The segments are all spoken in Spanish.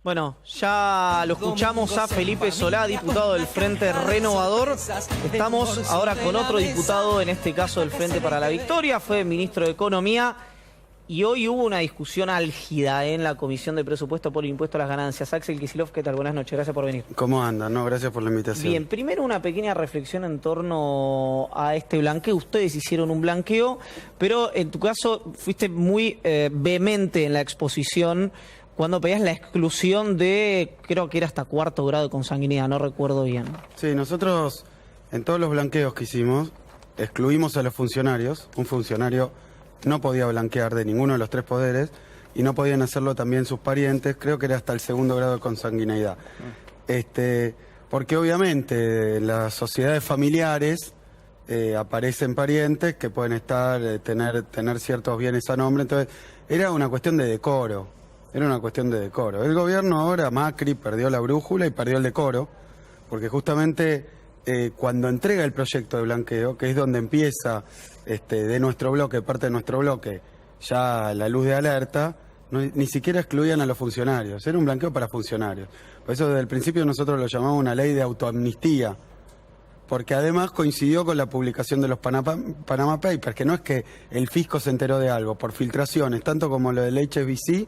Bueno, ya lo escuchamos a Felipe Solá, diputado del Frente Renovador. Estamos ahora con otro diputado, en este caso del Frente para la Victoria, fue ministro de Economía. Y hoy hubo una discusión álgida en la Comisión de Presupuesto por el Impuesto a las Ganancias. Axel Kicillof, ¿qué tal? Buenas noches, gracias por venir. ¿Cómo andan? No, gracias por la invitación. Bien, primero una pequeña reflexión en torno a este blanqueo. Ustedes hicieron un blanqueo, pero en tu caso fuiste muy vehemente en la exposición cuando pedías la exclusión de, creo que era hasta cuarto grado de consanguinidad, no recuerdo bien. Sí, nosotros en todos los blanqueos que hicimos excluimos a los funcionarios. Un funcionario no podía blanquear de ninguno de los tres poderes y no podían hacerlo también sus parientes, creo que era hasta el segundo grado de consanguineidad. Porque obviamente en las sociedades familiares aparecen parientes que pueden estar, tener ciertos bienes a nombre, entonces era una cuestión de decoro, era una cuestión de decoro. El gobierno ahora, Macri, perdió la brújula y perdió el decoro, porque justamente cuando entrega el proyecto de blanqueo, que es donde empieza de nuestro bloque, parte de nuestro bloque, ya la luz de alerta, ni siquiera excluían a los funcionarios, era un blanqueo para funcionarios. Por eso desde el principio nosotros lo llamamos una ley de autoamnistía, porque además coincidió con la publicación de los Panama Papers, que no es que el fisco se enteró de algo, por filtraciones, tanto como lo del HSBC,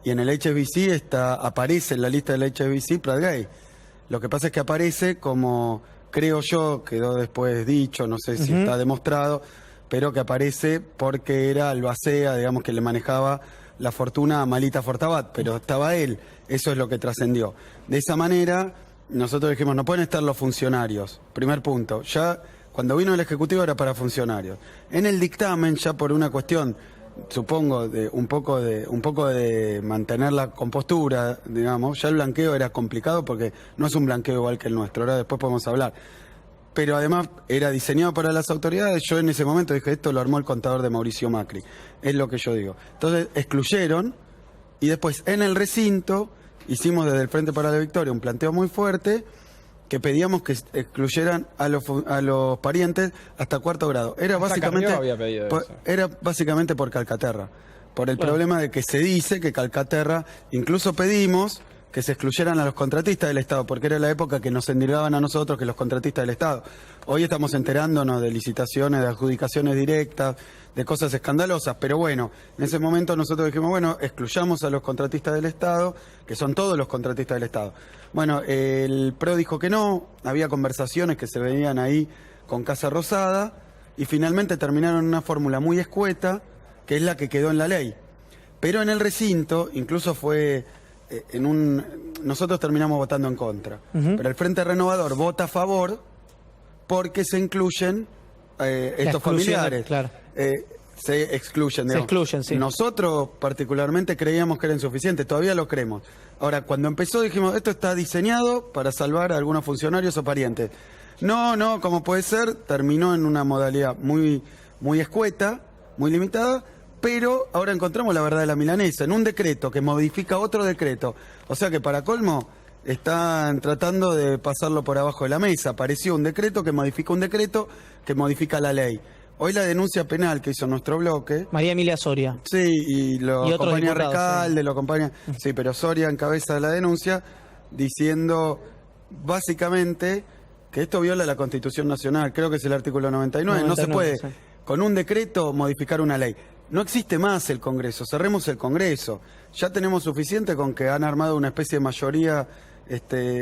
y en el HSBC aparece en la lista del HSBC Prat Gay. Lo que pasa es que aparece como, creo yo, quedó después dicho, no sé si está demostrado, pero que aparece porque era Albacea, digamos, que le manejaba la fortuna a Malita Fortabat, pero estaba él, eso es lo que trascendió. De esa manera, nosotros dijimos, no pueden estar los funcionarios, primer punto. Ya cuando vino el Ejecutivo era para funcionarios. En el dictamen, ya por una cuestión, supongo, de un poco de mantener la compostura, digamos, ya el blanqueo era complicado porque no es un blanqueo igual que el nuestro, ahora después podemos hablar. Pero además era diseñado para las autoridades. Yo en ese momento dije, esto lo armó el contador de Mauricio Macri, es lo que yo digo. Entonces excluyeron y después en el recinto hicimos desde el Frente para la Victoria un planteo muy fuerte que pedíamos que excluyeran a los parientes hasta cuarto grado. Era básicamente por Calcaterra, por el problema de que se dice que Calcaterra, incluso pedimos que se excluyeran a los contratistas del Estado, porque era la época que nos endilgaban a nosotros que los contratistas del Estado. Hoy estamos enterándonos de licitaciones, de adjudicaciones directas, de cosas escandalosas, pero bueno, en ese momento nosotros dijimos, bueno, excluyamos a los contratistas del Estado, que son todos los contratistas del Estado. Bueno, el PRO dijo que no, había conversaciones que se venían ahí con Casa Rosada, y finalmente terminaron en una fórmula muy escueta, que es la que quedó en la ley. Pero en el recinto, incluso fue nosotros terminamos votando en contra, pero el Frente Renovador vota a favor porque se incluyen estos familiares. Claro. Se excluyen, digamos. Se excluyen, sí. Nosotros particularmente creíamos que era insuficiente, todavía lo creemos. Ahora, cuando empezó dijimos, esto está diseñado para salvar a algunos funcionarios o parientes. No, como puede ser, terminó en una modalidad muy escueta, muy limitada, pero ahora encontramos la verdad de la milanesa, en un decreto que modifica otro decreto. O sea que para colmo están tratando de pasarlo por abajo de la mesa. Apareció un decreto que modifica un decreto que modifica la ley. Hoy la denuncia penal que hizo nuestro bloque... María Emilia Soria. Sí, y lo acompaña Recalde, lo acompaña... Sí, pero Soria encabeza la denuncia diciendo básicamente que esto viola la Constitución Nacional. Creo que es el artículo 99. No se puede con un decreto modificar una ley. No existe más el Congreso, cerremos el Congreso. Ya tenemos suficiente con que han armado una especie de mayoría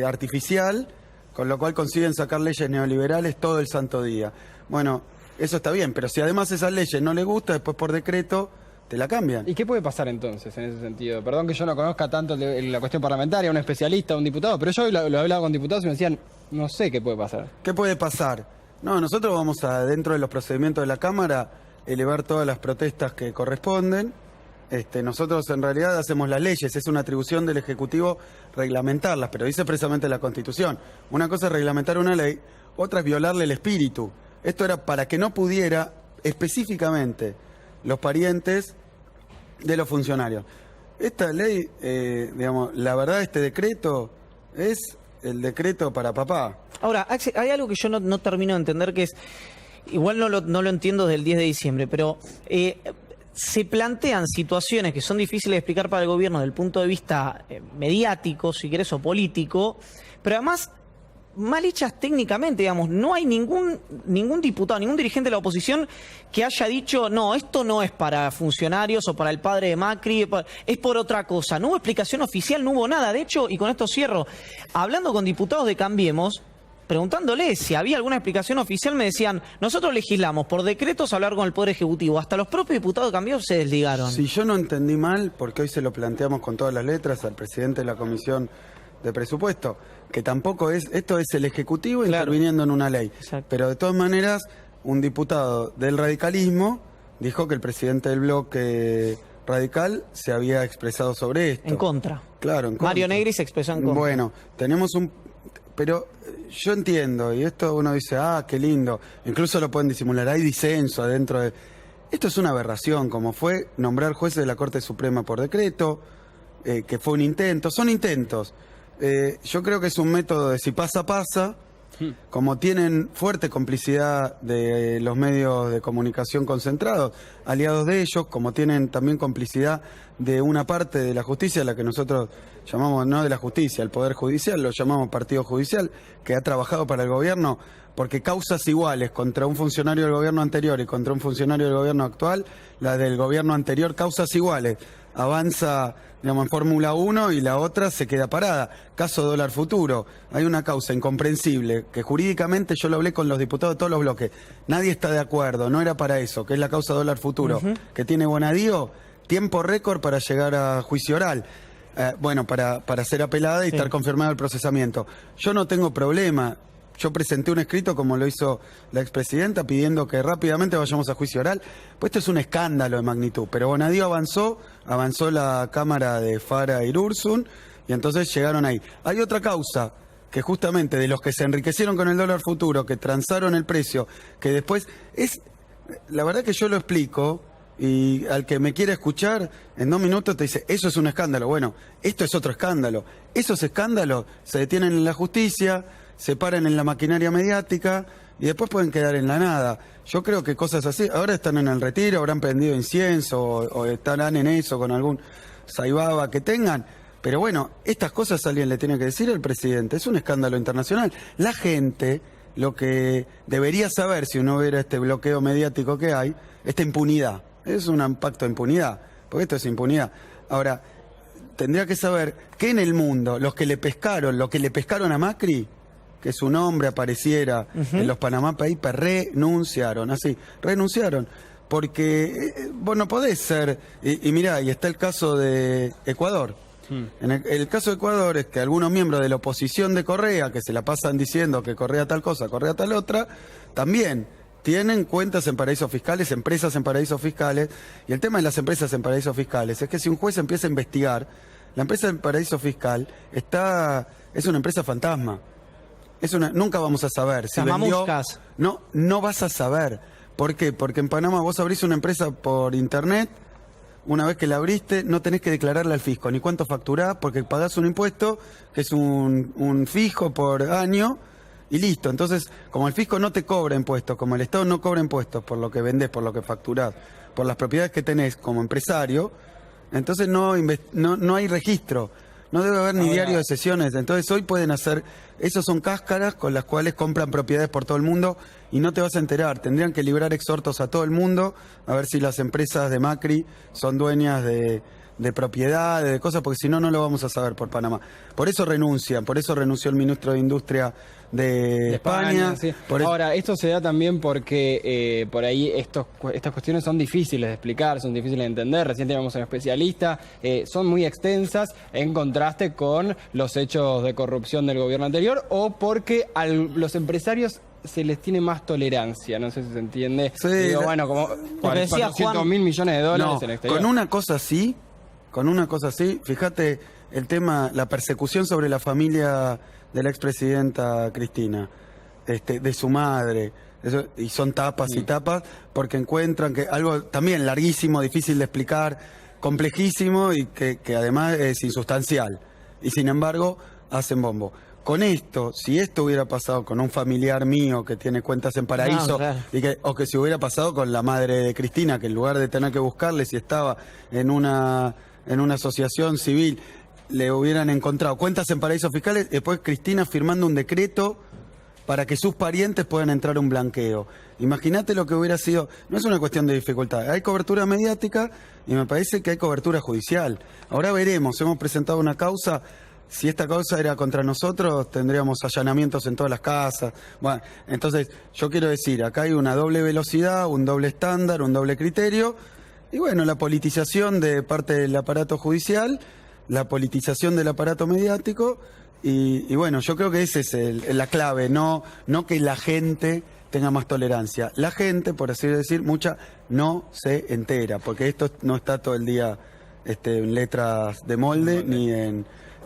artificial, con lo cual consiguen sacar leyes neoliberales todo el santo día. Bueno, eso está bien, pero si además esas leyes no les gusta, después por decreto te la cambian. ¿Y qué puede pasar entonces en ese sentido? Perdón que yo no conozca tanto la cuestión parlamentaria, un especialista, un diputado, pero yo lo he hablado con diputados y me decían, no sé qué puede pasar. ¿Qué puede pasar? No, nosotros vamos a, dentro de los procedimientos de la Cámara, elevar todas las protestas que corresponden. Nosotros en realidad hacemos las leyes, es una atribución del Ejecutivo reglamentarlas, pero dice precisamente la Constitución. Una cosa es reglamentar una ley, otra es violarle el espíritu. Esto era para que no pudiera específicamente los parientes de los funcionarios. Esta ley, digamos, la verdad este decreto es el decreto para papá. Ahora, Axel, hay algo que yo no termino de entender, que es, igual no lo entiendo desde el 10 de diciembre, pero se plantean situaciones que son difíciles de explicar para el gobierno desde el punto de vista mediático, si querés, o político, pero además mal hechas técnicamente, digamos. No hay ningún diputado, ningún dirigente de la oposición que haya dicho, no, esto no es para funcionarios o para el padre de Macri, es por otra cosa. No hubo explicación oficial, no hubo nada. De hecho, y con esto cierro, hablando con diputados de Cambiemos, preguntándoles si había alguna explicación oficial, me decían, nosotros legislamos por decretos hablar con el Poder Ejecutivo. Hasta los propios diputados de Cambiemos se desligaron. Si yo no entendí mal, porque hoy se lo planteamos con todas las letras al presidente de la Comisión de Presupuesto, que tampoco es, esto es el Ejecutivo Claro. interviniendo en una ley. Exacto. Pero de todas maneras, un diputado del radicalismo dijo que el presidente del bloque radical se había expresado sobre esto. En contra. Claro, en contra. Mario Negri se expresó en contra. Bueno, tenemos pero yo entiendo, y esto uno dice, qué lindo, incluso lo pueden disimular, hay disenso adentro de... Esto es una aberración, como fue nombrar jueces de la Corte Suprema por decreto, que fue un intento, son intentos. Yo creo que es un método de si pasa, pasa, como tienen fuerte complicidad de los medios de comunicación concentrados, aliados de ellos, como tienen también complicidad de una parte de la justicia, la que nosotros llamamos, no de la justicia, el Poder Judicial, lo llamamos Partido Judicial, que ha trabajado para el gobierno, porque causas iguales contra un funcionario del gobierno anterior y contra un funcionario del gobierno actual, la del gobierno anterior, causas iguales, avanza, digamos, en Fórmula 1 y la otra se queda parada. Caso dólar futuro, hay una causa incomprensible que jurídicamente yo lo hablé con los diputados de todos los bloques, nadie está de acuerdo, no era para eso, que es la causa dólar futuro, que tiene Bonadío, tiempo récord para llegar a juicio oral. Bueno, para ser apelada y estar confirmado el procesamiento. Yo no tengo problema. Yo presenté un escrito, como lo hizo la expresidenta, pidiendo que rápidamente vayamos a juicio oral. Pues esto es un escándalo de magnitud. Pero Bonadío avanzó la Cámara de Fara y Ursun, y entonces llegaron ahí. Hay otra causa, que justamente de los que se enriquecieron con el dólar futuro, que transaron el precio, que después es... La verdad que yo lo explico, y al que me quiere escuchar, en 2 minutos te dice, eso es un escándalo. Bueno, esto es otro escándalo. Esos escándalos se detienen en la justicia, se paran en la maquinaria mediática y después pueden quedar en la nada. Yo creo que cosas así, ahora están en el retiro, habrán prendido incienso o estarán en eso con algún saibaba que tengan. Pero bueno, estas cosas alguien le tiene que decir al presidente. Es un escándalo internacional. La gente, lo que debería saber si uno viera este bloqueo mediático que hay, esta impunidad. Es un pacto de impunidad, porque esto es impunidad. Ahora, tendría que saber que en el mundo, lo que le pescaron a Macri, que su nombre apareciera en los Panama Papers, renunciaron. Porque vos no podés ser, y mirá, y está el caso de Ecuador. En el caso de Ecuador es que algunos miembros de la oposición de Correa, que se la pasan diciendo que Correa tal cosa, Correa tal otra, también tienen cuentas en paraísos fiscales, empresas en paraísos fiscales, y el tema de las empresas en paraísos fiscales es que si un juez empieza a investigar, la empresa en paraíso fiscal es una empresa fantasma. Nunca vamos a saber si vendió. No vas a saber. ¿Por qué? Porque en Panamá vos abrís una empresa por internet, una vez que la abriste no tenés que declararle al fisco ni cuánto facturás, porque pagás un impuesto que es un fijo por año y listo. Entonces, como el fisco no te cobra impuestos, como el Estado no cobra impuestos por lo que vendés, por lo que facturás, por las propiedades que tenés como empresario, entonces no hay registro. No debe haber ni diario de sesiones. Entonces hoy pueden hacer... Esos son cáscaras con las cuales compran propiedades por todo el mundo y no te vas a enterar. Tendrían que librar exhortos a todo el mundo a ver si las empresas de Macri son dueñas de propiedades, de cosas, porque si no, no lo vamos a saber por Panamá. Por eso renuncian, por eso renunció el ministro de Industria de España. Sí. Ahora, esto se da también porque por ahí estas cuestiones son difíciles de explicar, son difíciles de entender. Recién teníamos un especialista, son muy extensas en contraste con los hechos de corrupción del gobierno anterior, o porque a los empresarios se les tiene más tolerancia, no sé si se entiende. Sí, digo, bueno, como 400.000 millones de dólares en el exterior. Con una cosa así, fíjate el tema, la persecución sobre la familia de la expresidenta Cristina, de su madre, y son tapas y tapas, porque encuentran que algo también larguísimo, difícil de explicar, complejísimo y que además es insustancial, y sin embargo hacen bombo. con esto, si esto hubiera pasado con un familiar mío que tiene cuentas en paraíso, No, claro. o que si hubiera pasado con la madre de Cristina, que en lugar de tener que buscarle si estaba en una asociación civil, le hubieran encontrado cuentas en paraísos fiscales, después Cristina firmando un decreto para que sus parientes puedan entrar a un blanqueo. Imagínate lo que hubiera sido. No es una cuestión de dificultad. Hay cobertura mediática y me parece que hay cobertura judicial. Ahora veremos, hemos presentado una causa. Si esta causa era contra nosotros, tendríamos allanamientos en todas las casas. Bueno, entonces, yo quiero decir, acá hay una doble velocidad, un doble estándar, un doble criterio. Y bueno, la politización de parte del aparato judicial, la politización del aparato mediático. Y bueno, yo creo que esa es la clave, no que la gente tenga más tolerancia. La gente, por así decir, mucha no se entera, porque esto no está todo el día en letras de molde ni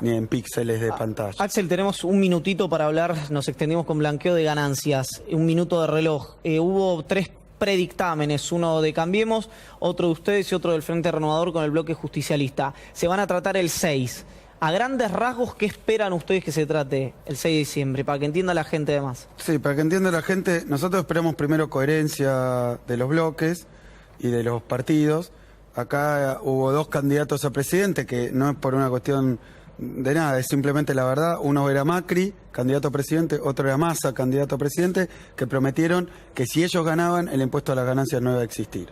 en píxeles de pantalla. Axel, tenemos un minutito para hablar, nos extendimos con blanqueo de ganancias, un minuto de reloj. Hubo 3 predictámenes, uno de Cambiemos, otro de ustedes y otro del Frente Renovador con el bloque justicialista. Se van a tratar el 6. A grandes rasgos, ¿qué esperan ustedes que se trate el 6 de diciembre? Para que entienda la gente además. Sí, para que entienda la gente, nosotros esperamos primero coherencia de los bloques y de los partidos. Acá hubo 2 candidatos a presidente, que no es por una cuestión de nada, es simplemente la verdad. Uno era Macri, candidato a presidente, otro era Massa, candidato a presidente, que prometieron que si ellos ganaban, el impuesto a las ganancias no iba a existir.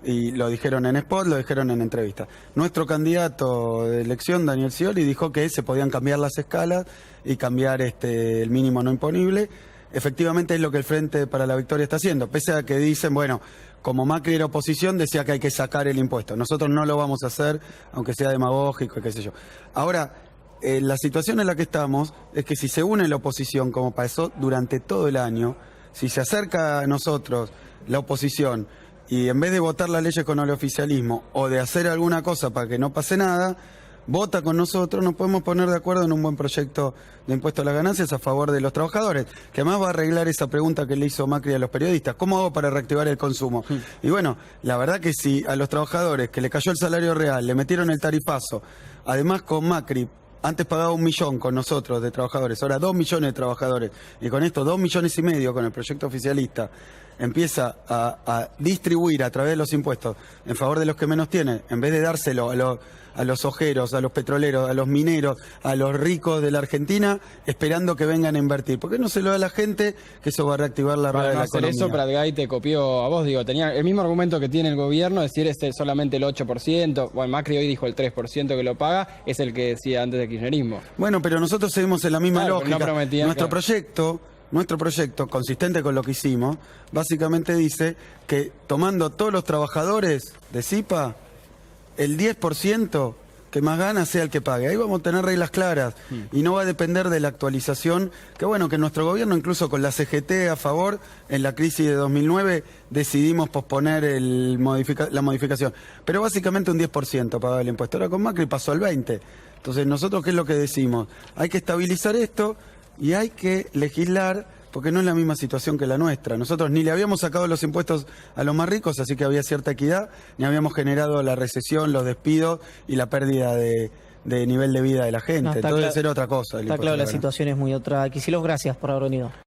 Y lo dijeron en spot, lo dijeron en entrevista. Nuestro candidato de elección, Daniel Scioli, dijo que se podían cambiar las escalas y cambiar el mínimo no imponible. Efectivamente es lo que el Frente para la Victoria está haciendo, pese a que dicen, bueno, como Macri era oposición, decía que hay que sacar el impuesto. Nosotros no lo vamos a hacer, aunque sea demagógico y qué sé yo. Ahora, la situación en la que estamos es que si se une la oposición, como pasó durante todo el año, si se acerca a nosotros la oposición y en vez de votar las leyes con el oficialismo o de hacer alguna cosa para que no pase nada, vota con nosotros, nos podemos poner de acuerdo en un buen proyecto de impuesto a las ganancias a favor de los trabajadores, que además va a arreglar esa pregunta que le hizo Macri a los periodistas: ¿cómo hago para reactivar el consumo? Y bueno, la verdad que si a los trabajadores que le cayó el salario real, le metieron el tarifazo, además con Macri, antes pagaba 1 millón con nosotros de trabajadores, ahora 2 millones de trabajadores, y con esto 2,5 millones con el proyecto oficialista, empieza a distribuir a través de los impuestos en favor de los que menos tienen, en vez de dárselo a los ojeros, a los petroleros, a los mineros, a los ricos de la Argentina, esperando que vengan a invertir. ¿Por qué no se lo da a la gente? Que eso va a reactivar la rueda de la economía. Eso, Prat Gay te copió a vos, digo, tenía el mismo argumento que tiene el gobierno, decir es solamente el 8%, bueno, Macri hoy dijo el 3% que lo paga, es el que decía antes del kirchnerismo. Bueno, pero nosotros seguimos en la misma lógica. No prometían, Nuestro proyecto, consistente con lo que hicimos, básicamente dice que tomando todos los trabajadores de CIPA, el 10% que más gana sea el que pague. Ahí vamos a tener reglas claras y no va a depender de la actualización, que bueno, que nuestro gobierno, incluso con la CGT a favor, en la crisis de 2009 decidimos posponer la modificación. Pero básicamente un 10% pagaba el impuesto. Ahora con Macri pasó al 20%. Entonces nosotros, ¿qué es lo que decimos? Hay que estabilizar esto y hay que legislar, porque no es la misma situación que la nuestra. Nosotros ni le habíamos sacado los impuestos a los más ricos, así que había cierta equidad, ni habíamos generado la recesión, los despidos y la pérdida de nivel de vida de la gente. No, entonces era otra cosa. Está claro, la situación es muy otra. Kicillof, gracias por haber venido.